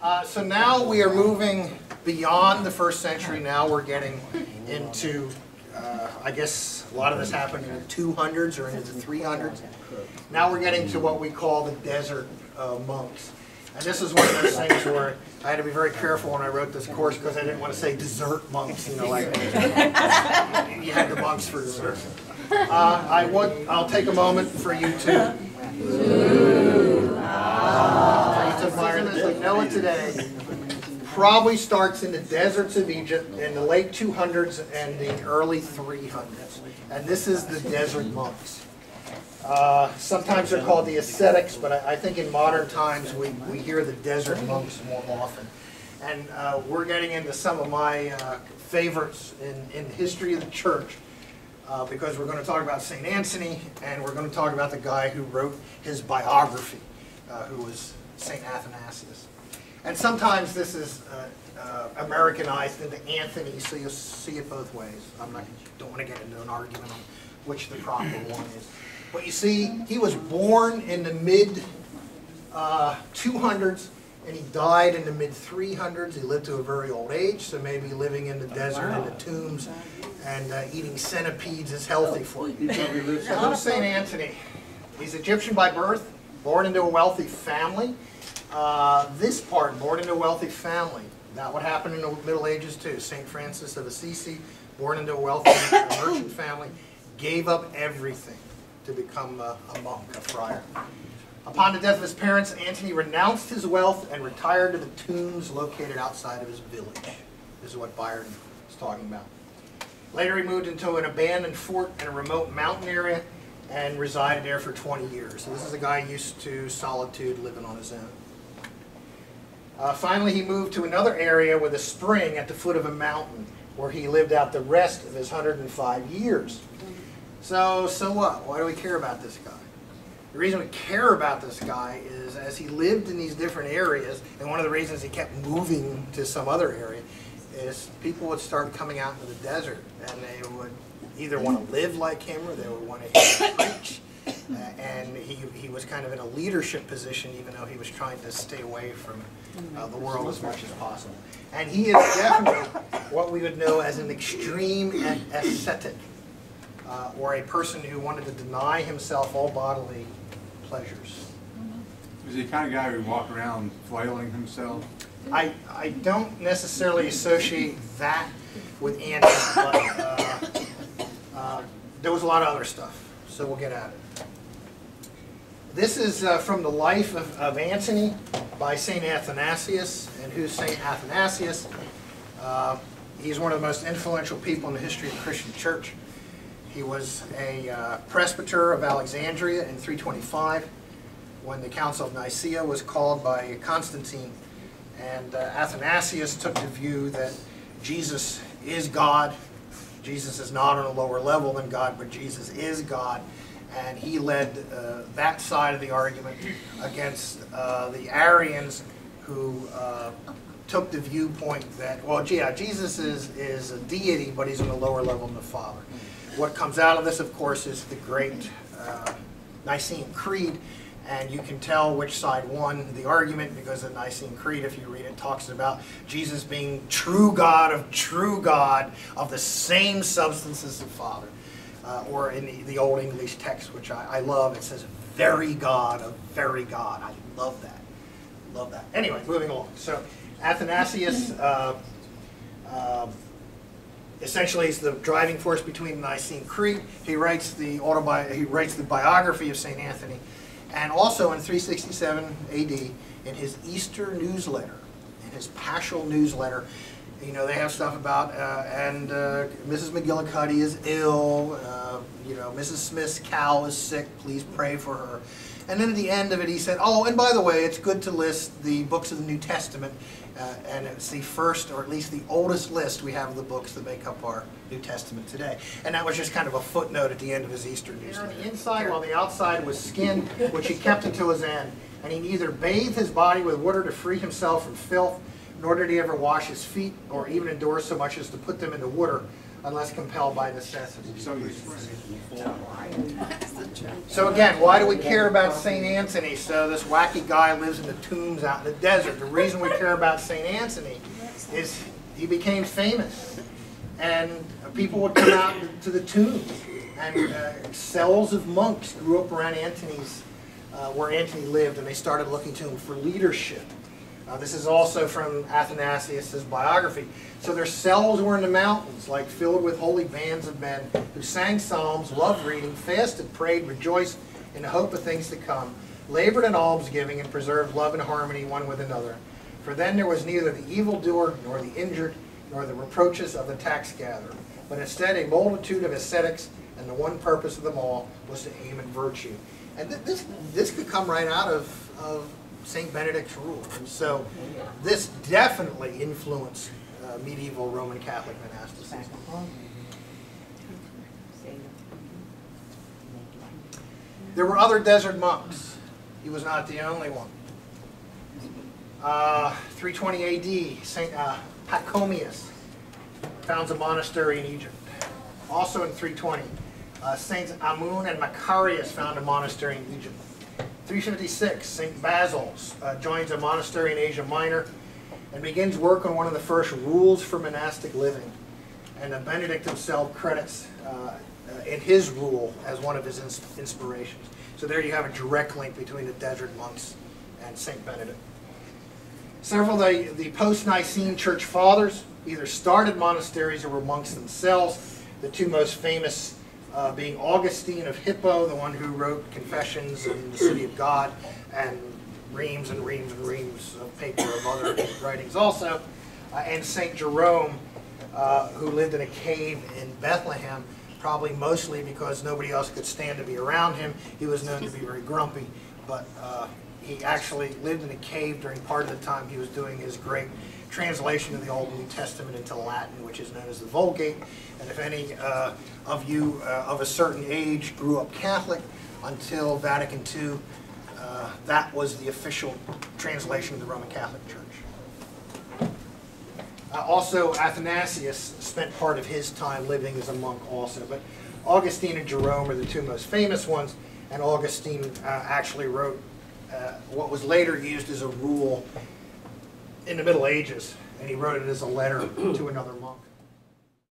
So now we are moving beyond the first century. Now we're getting into, I guess a lot of this happened in the 200s or into the 300s. Now we're getting to what we call the desert monks. And this is one of those things where I had to be very careful when I wrote this course because I didn't want to say desert monks, you know, like you had the monks for dessert. I'll take a moment for you to admire this. Like Noah today probably starts in the deserts of Egypt in the late 200s and the early 300s. And this is the desert monks. Sometimes they're called the ascetics, but I think in modern times we hear the desert monks more often. And we're getting into some of my favorites in the history of the church because we're going to talk about St. Antony, and we're going to talk about the guy who wrote his biography, who was St. Athanasius. And sometimes this is Americanized into Anthony, so you'll see it both ways. Don't want to get into an argument on which the proper one is. But you see, he was born in the mid-200s, and he died in the mid-300s. He lived to a very old age, so maybe living in the desert, in the tombs, and eating centipedes is healthy for you. So who's St. Anthony? He's Egyptian by birth, born into a wealthy family. This part, born into a wealthy family, that would happen in the Middle Ages too. St. Francis of Assisi, born into a wealthy merchant family, gave up everything to become a monk, a friar. Upon the death of his parents, Antony renounced his wealth and retired to the tombs located outside of his village. This is what Byron is talking about. Later he moved into an abandoned fort in a remote mountain area and resided there for 20 years. So this is a guy used to solitude, living on his own. Finally he moved to another area with a spring at the foot of a mountain where he lived out the rest of his 105 years. So what? Why do we care about this guy? The reason we care about this guy is as he lived in these different areas, and one of the reasons he kept moving to some other area, is people would start coming out into the desert, and they would either want to live like him or they would want to hear him preach. And he was kind of in a leadership position, even though he was trying to stay away from the world as much as possible. And he is definitely what we would know as an extreme ascetic. Or a person who wanted to deny himself all bodily pleasures. Was he the kind of guy who would walk around flailing himself? I don't necessarily associate that with Antony, but there was a lot of other stuff, so we'll get at it. This is from the life of Antony by St. Athanasius. And who's St. Athanasius? He's one of the most influential people in the history of the Christian church. He was a presbyter of Alexandria in 325 when the Council of Nicaea was called by Constantine. And Athanasius took the view that Jesus is God. Jesus is not on a lower level than God, but Jesus is God. And he led that side of the argument against the Arians who took the viewpoint that, well, yeah, Jesus is a deity, but he's on a lower level than the Father. What comes out of this, of course, is the great Nicene Creed, and you can tell which side won the argument because the Nicene Creed, if you read it, talks about Jesus being true God, of the same substance as the Father. Or in the Old English text, which I love, it says, very God of very God. I love that. Love that. Anyway, moving along. So Athanasius essentially is the driving force between the Nicene Creed. He writes the biography of St. Anthony, and also in 367 AD in his Easter newsletter, in his Paschal newsletter, you know, they have stuff about Mrs. McGillicuddy is ill, you know, Mrs. Smith's cow is sick, please pray for her. And then at the end of it he said, oh, and by the way, it's good to list the books of the New Testament, and it's the first, or at least the oldest list we have of the books that make up our New Testament today. And that was just kind of a footnote at the end of his Easter newsletter. On the inside, while the outside was skin, which he kept until his end. And he neither bathed his body with water to free himself from filth, nor did he ever wash his feet, or even endure so much as to put them into water, unless compelled by necessity. So you So again, why do we care about St. Antony? So this wacky guy lives in the tombs out in the desert. The reason we care about St. Antony is he became famous. And people would come out to the tombs. And cells of monks grew up around Antony's, where Antony lived, and they started looking to him for leadership. This is also from Athanasius' biography. So their cells were in the mountains, like filled with holy bands of men who sang psalms, loved reading, fasted, prayed, rejoiced in the hope of things to come, labored in almsgiving, and preserved love and harmony one with another. For then there was neither the evildoer, nor the injured, nor the reproaches of the tax gatherer, but instead a multitude of ascetics, and the one purpose of them all was to aim at virtue. And this could come right out of St. Benedict's rule. And so this definitely influenced medieval Roman Catholic monasticism. There were other desert monks. He was not the only one. 320 AD, St. Pachomius founds a monastery in Egypt. Also in 320, Saints Amun and Macarius found a monastery in Egypt. 356, St. Basil joins a monastery in Asia Minor and begins work on one of the first rules for monastic living. And Benedict himself credits in his rule as one of his inspirations. So there you have a direct link between the desert monks and St. Benedict. Several of the post-Nicene church fathers either started monasteries or were monks themselves. The two most famous being Augustine of Hippo, the one who wrote Confessions in the City of God, and reams and reams and reams of paper of other writings also, and St. Jerome, who lived in a cave in Bethlehem, probably mostly because nobody else could stand to be around him. He was known to be very grumpy, but he actually lived in a cave during part of the time he was doing his great translation of the Old and New Testament into Latin, which is known as the Vulgate. And if any of you of a certain age grew up Catholic, until Vatican II, that was the official translation of the Roman Catholic Church. Also, Athanasius spent part of his time living as a monk also, but Augustine and Jerome are the two most famous ones, and Augustine actually wrote what was later used as a rule in the Middle Ages, and he wrote it as a letter to another monk.